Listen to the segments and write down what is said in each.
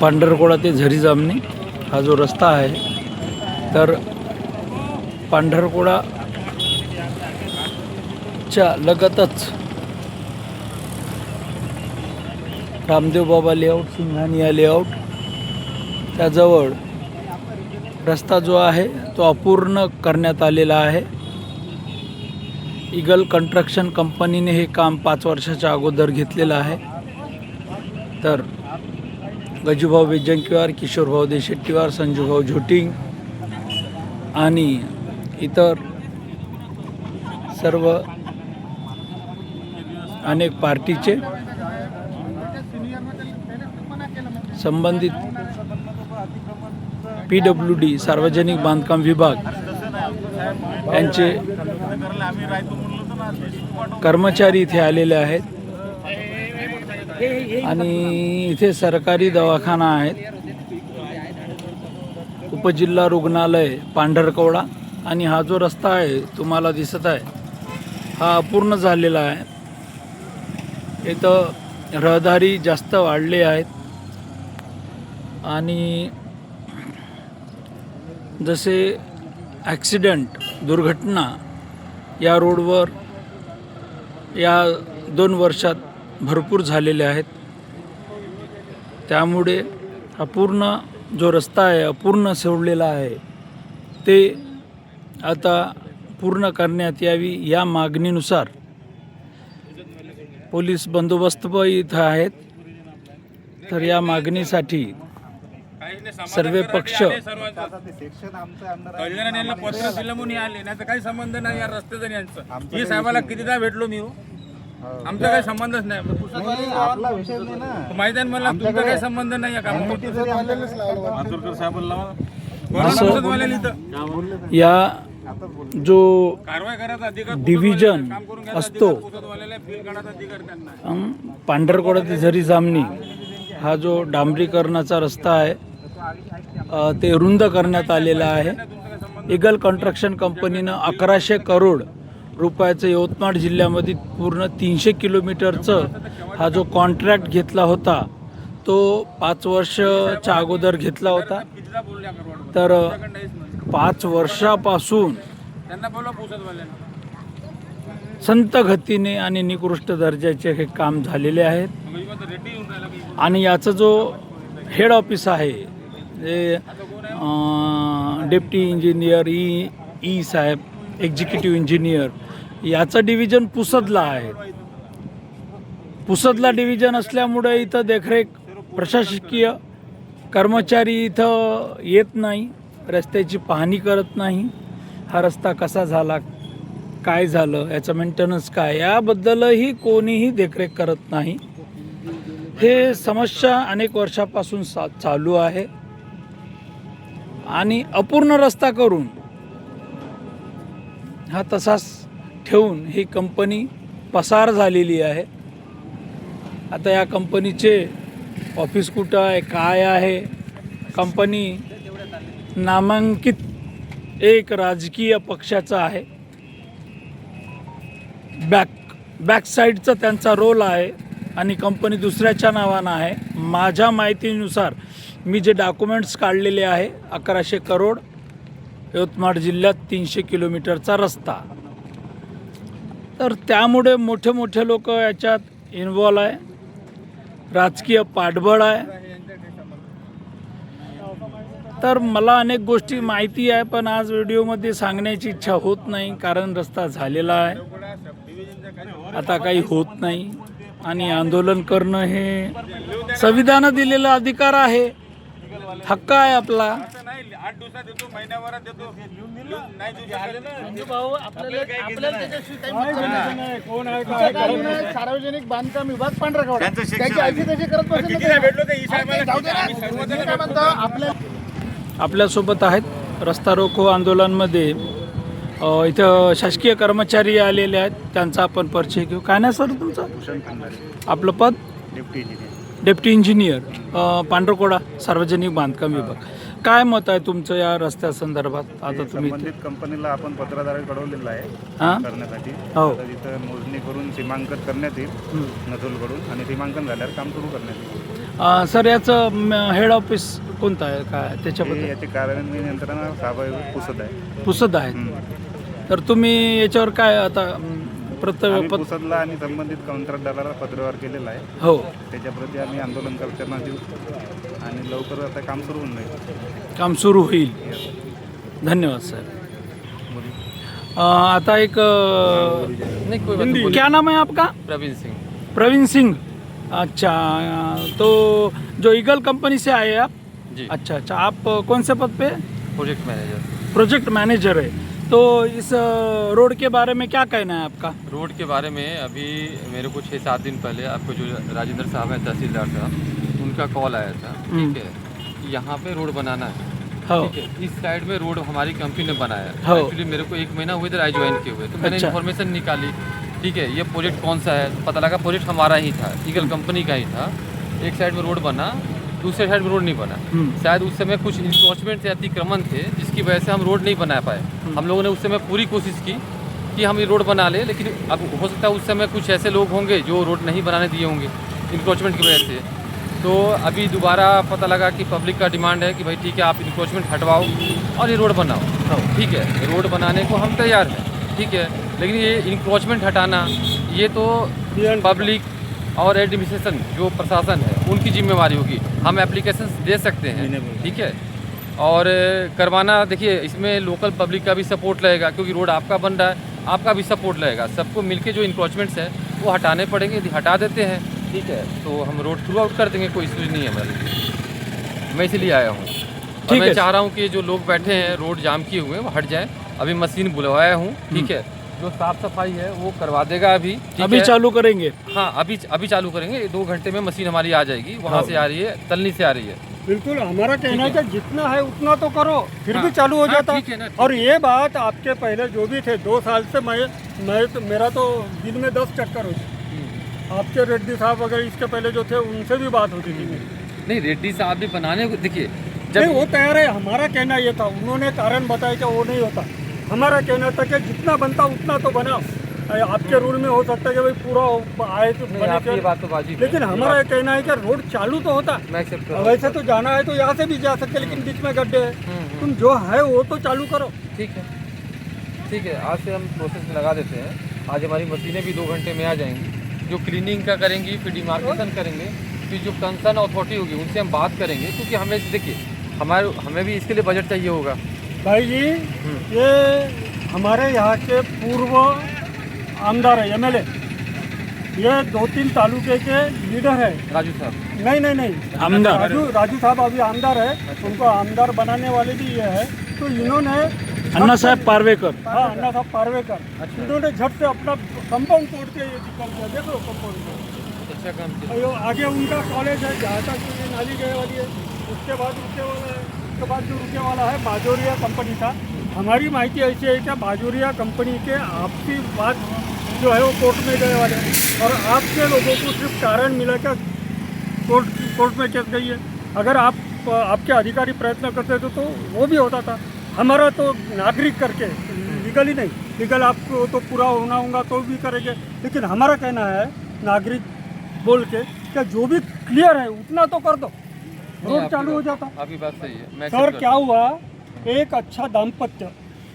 पांढरकोडा ते झरी जामणी हा जो रस्ता आहे, तर पांढरकोडाच्या लगतच रामदेव बाबा लेआउट, सिंघानिया लेआउट त्याजवळ रस्ता जो आहे तो अपूर्ण करण्यात आलेला आहे. ईगल कन्स्ट्रक्शन कंपनीने हे काम 5 वर्षाच्या अगोदर घेतलेलं आहे. तर गजूभाऊ बेजंकीवार, किशोरभाऊ देशेट्टीवार, संजूभाऊ झोटिंग आणि इतर सर्व अनेक पार्टीचे संबंधित PWD सार्वजनिक बांधकाम विभाग यांचे कर्मचारी इथे आलेले आहेत आणि इथे सरकारी दवाखाना आहे, उपजिल्हा रुग्णालय पांढरकवडा. आणि हा जो रस्ता आहे तुम्हाला दिसत आहे हा अपूर्ण झालेला आहे. इथं रहदारी जास्त वाढले आहेत आणि जसे ॲक्सिडेंट दुर्घटना या रोडवर या 2 वर्षात भरपूर झालेले आहेत. त्यामुळे अपूर्ण जो रस्ता आहे, अपूर्ण सोडलेला आहे, ते आता पूर्ण करण्यात यावी या मागणीनुसार पोलीस बंदोबस्त इथं आहेत. तर या मागणीसाठी सर्व पक्ष पत्र दिलं म्हणून आले नाही तर काही संबंध नाही या रस्त्याचा यांचं. ही साहेबाला कितीदा भेटलो मी, आमचा काही संबंधच नाही. माहिती आहे मला, तुमचा काही संबंध नाही या या जो डिव्हिजन असतो पांढरकोडा ते झरी जामणी हा जो डांबरीकरणाचा रस्ता आहे ते रुंद करण्यात आलेला आहे. ईगल कन्स्ट्रक्शन कंपनीनं 1100 करोड रुपयाचं यवतमाळ जिल्ह्यामध्ये पूर्ण 300 किलोमीटरचं हा जो कॉन्ट्रॅक्ट घेतला होता तो 5 वर्षाच्या अगोदर घेतला होता. तर 5 वर्षापासून संत गतीने आणि निकृष्ट दर्जाचे हे काम झालेले आहेत. आणि याचं जो हेड ऑफिस आहे जे डेप्टी इंजिनियर ई साहेब, एक्झिक्युटिव्ह इंजिनियर, याचं डिव्हिजन पुसदला आहे. पुसदला डिव्हिजन असल्यामुळे इथं देखरेख प्रशासकीय कर्मचारी इथं येत नाही, रस्त्याची पाहणी करत नाही. हा रस्ता कसा झाला, काय झालं, याचं मेंटेनन्स काय, याबद्दलही कोणीही देखरेख करत नाही. हे समस्या अनेक वर्षापासून चालू आहे आणि अपूर्ण रस्ता करून हा तसाच ठेवून ही कंपनी पसार झालेली आहे. आता या कंपनीचे ऑफिस कुठं आहे, काय आहे, कंपनी नामांकित एक राजकीय पक्षाचा आहे. बॅक साईडचा त्यांचा रोल आहे आणि कंपनी दुसऱ्याच्या नावानं आहे. माझ्या माहितीनुसार मी जे डॉक्युमेंट्स काढलेले आहे, 1100 करोड यवतमाळ जिल्ह्यात 300 किलोमीटरचा रस्ता. तर त्यामुळे मोठे मोठे लोक याच्यात इन्व्हॉल्व आहे, राजकीय पाठबळ आहे. तर मला अनेक गोष्टी माहिती आहे पण आज व्हिडिओमध्ये सांगण्याची इच्छा होत नाही, कारण रस्ता झालेला आहे, आता काही होत नाही. आणि आंदोलन करणं हे संविधानानं दिलेला अधिकार आहे, हक्क आहे आपला. 8 दिवसात देतो, महिन्याभरात देतो. सार्वजनिक बांधकाम विभाग पांढरकवडा आपल्यासोबत आहेत. रस्ता रोको आंदोलनामध्ये इथं शासकीय कर्मचारी आलेले आहेत, त्यांचा आपण परिचय घेऊ. काय नाही सर तुमचं? आपलं पद? डेप्टी इंजिनियर पांढरकोडा सार्वजनिक बांधकाम विभाग. काय मत आहे तुमचं या रस्त्या संदर्भात? आता तुम्ही संबंधित कंपनीला आपण पत्राद्वारे कळवलेलं आहे करण्यासाठी. हो, तिथं मोजणी करून सीमांकन करण्यात येईल नजोलकडून आणि सीमांकन झाल्यावर काम सुरू करण्यात येईल. सर याचं हेड ऑफिस कोणतं आहे काय हे त्याच्याबद्दल याचे कार्यान्वयन यंत्रणा साहेब पुसत आहे. पुसद आहे. तर तुम्ही याच्यावर काय आता आम्ही पुसदला आणि संबंधित कंत्राटदाराला पत्रव्यवहार केलेला आहे. हो त्याच्याप्रती आम्ही आंदोलन करणार देऊ आणि लवकर आता काम सुरू होऊन जाईल. काम सुरू होईल. धन्यवाद सर. आता एक क्या नाम है आपका? प्रवीण सिंह। प्रवीण सिंह. अच्छा, तो जो ईगल कंपनी से आए आप? जी। अच्छा अच्छा, आप कौन से पद पे? Project manager. प्रोजेक्ट मैनेजर है. तो इस रोड के बारे में क्या कहना है आपका? रोड के बारे में अभी मेरे को 6-7 दिन पहले आपको जो राजेंद्र साहब हैं तहसीलदार साहब, उनका कॉल आया था, ठीक है, कि यहाँ पे रोड बनाना है, ठीक है, इस साइड में रोड हमारी कंपनी ने बनाया है। एक्चुअली मेरे को 1 महीना हुए इधर आई ज्वाइन किए हुए, तो मैंने इन्फॉर्मेशन निकाली, ठीक है, ये प्रोजेक्ट कौन सा है, तो पता लगा प्रोजेक्ट हमारा ही था, ईगल कंपनी का ही था। एक साइड में रोड बना, दूसरे साइड में रोड नहीं बना। शायद उस समय कुछ इंक्रोचमेंट थे, अतिक्रमण थे, जिसकी वजह से हम रोड नहीं बना पाए। हम लोगों ने उस समय पूरी कोशिश की कि हम ये रोड बना ले, लेकिन अब हो सकता है उस समय कुछ ऐसे लोग होंगे जो रोड नहीं बनाने दिए होंगे इंक्रोचमेंट की वजह से। तो अभी दोबारा पता लगा कि पब्लिक का डिमांड है कि भाई ठीक है, आप इंक्रोचमेंट हटवाओ और ये रोड बनाओ, ठीक है। रोड बनाने को हम तैयार हैं, ठीक है, लेकिन ये इंक्रोचमेंट हटाना ये तो पब्लिक और एडमिनिस्ट्रेशन जो प्रशासन है उनकी जिम्मेवारी होगी। हम एप्लीकेशन दे सकते हैं, ठीक है, और करवाना, देखिए इसमें लोकल पब्लिक का भी सपोर्ट लगेगा, क्योंकि रोड आपका बन रहा है, आपका भी सपोर्ट लगेगा। सबको मिलके जो इंक्रोचमेंट्स है वो हटाने पड़ेंगे। यदि हटा देते हैं, ठीक है, तो हम रोड थ्रू आउट कर देंगे, कोई इशू नहीं है हमारे लिए। मैं इसलिए आया हूँ और मैं चाह रहा हूँ कि जो लोग बैठे हैं रोड जाम किए हुए हैं वो हट जाए। अभी मशीन बुलवाया हूँ, ठीक है, जो साफ सफाई है वो करवा देगा अभी, अभी चालू करेंगे। हाँ, अभी चालू करेंगे। 2 घंटे में मशीन हमारी आ जाएगी, वहाँ से आ रही है, तलनी से आ रही है। बिल्कुल, हमारा कहना है कि जितना है उतना तो करो, फिर भी चालू हो जाता। और ये बात आपके पहले जो भी थे 2 साल से मैं तो मेरा तो दिन में 10 चक्कर होती। आपके रेड्डी साहब वगैरह इसके पहले जो थे उनसे भी बात होती थी। नहीं, रेड्डी साहब भी बनाने को, देखिए जब वो तैयार है, हमारा कहना ये था, उन्होंने कारण बताया कि वो नहीं होता। हमारा कहना था कि जितना बनता उतना तो बनाओ। आपके रूल में हो सकता है कि भाई पूरा आए तो बने, बात तो बाजी, लेकिन हमारा ये कहना है कि रोड चालू तो होता। वैसे तो जाना है तो यहाँ से भी जा सकते, लेकिन बीच में गड्ढे हैं। तुम जो है वो तो चालू करो। ठीक है, ठीक है, आज से हम प्रोसेस में लगा देते हैं। आज हमारी मशीनें भी 2 घंटे में आ जाएंगी, जो क्लीनिंग का करेंगी, फिर डिमार्केशन करेंगे, फिर जो कंसर्न अथॉरिटी होगी उनसे हम बात करेंगे, क्योंकि हमें देखिए हमें भी इसके लिए बजट चाहिए होगा। भाई जी, ये हमारे यहाँ के पूर्व आमदार है, MLA, ये 2-3 तालुके के लीडर है। राजू साहब? नहीं, आमदार राजू साहब अभी आमदार है, उनको आमदार बनाने वाले भी ये है। तो इन्होंने अन्ना साहब पार्वेकर, हाँ, अन्ना साहब पार्वेकर, इन्होंने झट से अपना कंपाउंड तोड़ के ये निकल गया। देखो कंपाउंड, अच्छा काम किया। आगे उनका कॉलेज है, जहाँ तक ये नाली गए वाली है, उसके बाद रुके वाला है, उसके बाद जो रुके वाला है बाजोरिया कंपनी का। हमारी माहिती ऐसी है कि बाजोरिया कंपनी के आपकी बात जो है वो कोर्ट में गए वाले हैं, और आपके लोगों को सिर्फ कारण मिला कि कोर्ट में केस गई है। अगर आपके अधिकारी प्रयत्न करते तो वो भी होता था। हमारा तो नागरिक करके, लीगली नहीं, लीगल आपको तो पूरा होना होगा तो भी करेंगे, लेकिन हमारा कहना है नागरिक बोल के कि जो भी क्लियर है उतना तो कर दो, रोड चालू हो जाता। आपकी बात सही है। सर, क्या हुआ, एक अच्छा दाम्पत्य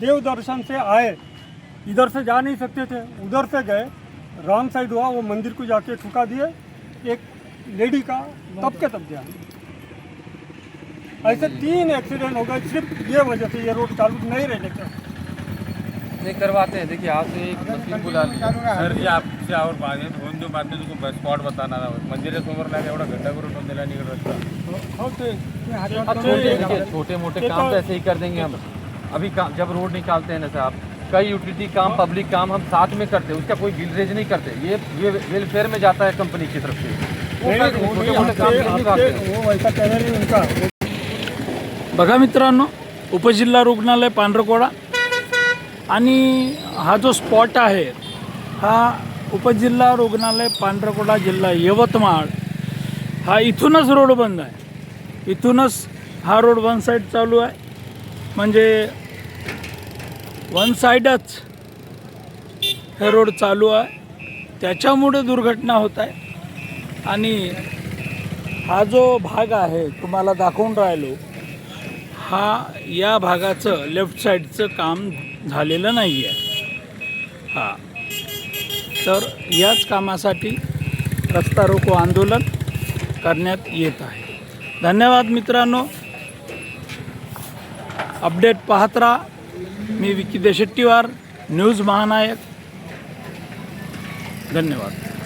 देव दर्शन से आए, इधर से जा नहीं सकते थे, उधर से गए, रॉन्ग साइड हुआ, वो मंदिर को जाके ठुका दिए एक लेडी का, तब के तब गया। ऐसे 3 एक्सीडेंट हो गए सिर्फ ये वजह से, ये रोड चालू नहीं रहने का। नहीं करवाते हैं, देखिए आज से एक मशीन बुला ली सर जी, आपसे और बात आहे दोन जो बातमी तुमको स्पॉट बताना मंदिरासमोर नाही एवढा गड्डा करून ठेवून दिला निकट रस्ता। छोटे मोटे काम तो ऐसे ही कर देंगे हम। अभी जब रोड निकालते हैं ना साहब, कई यूटिलिटी काम, पब्लिक काम हम साथ में करते हैं, उसका कोई गिलरेज नहीं करते। ये वेलफेयर में जाता है कंपनी की तरफ से। वो वैसा कहना नहीं उनका। बघा मित्रांनो, उपजिल्हा रुग्णालय पांढरकोडा आणि हा जो स्पॉट आहे हा उपजिल्हा रुग्णालय पांढरकोडा, जिल्हा यवतमाळ, हा इथूनच रोड बंद आहे. इथूनच हा रोड वन साईड चालू आहे, म्हणजे वन साईडच हे रोड चालू आहे, त्याच्यामुळे दुर्घटना होत आहे. आणि हा जो भाग आहे तुम्हाला दाखवून राहिलो, हा या भागाचं लेफ्ट साईडचं काम झालेलं नाही आहे. हा तर याच कामासाठी रस्ता रोको आंदोलन करण्यात येत आहे. धन्यवाद मित्रांनो. अपडेट पाहत राहा. मी विकी देशेट्टीवार, न्यूज महानायक. धन्यवाद.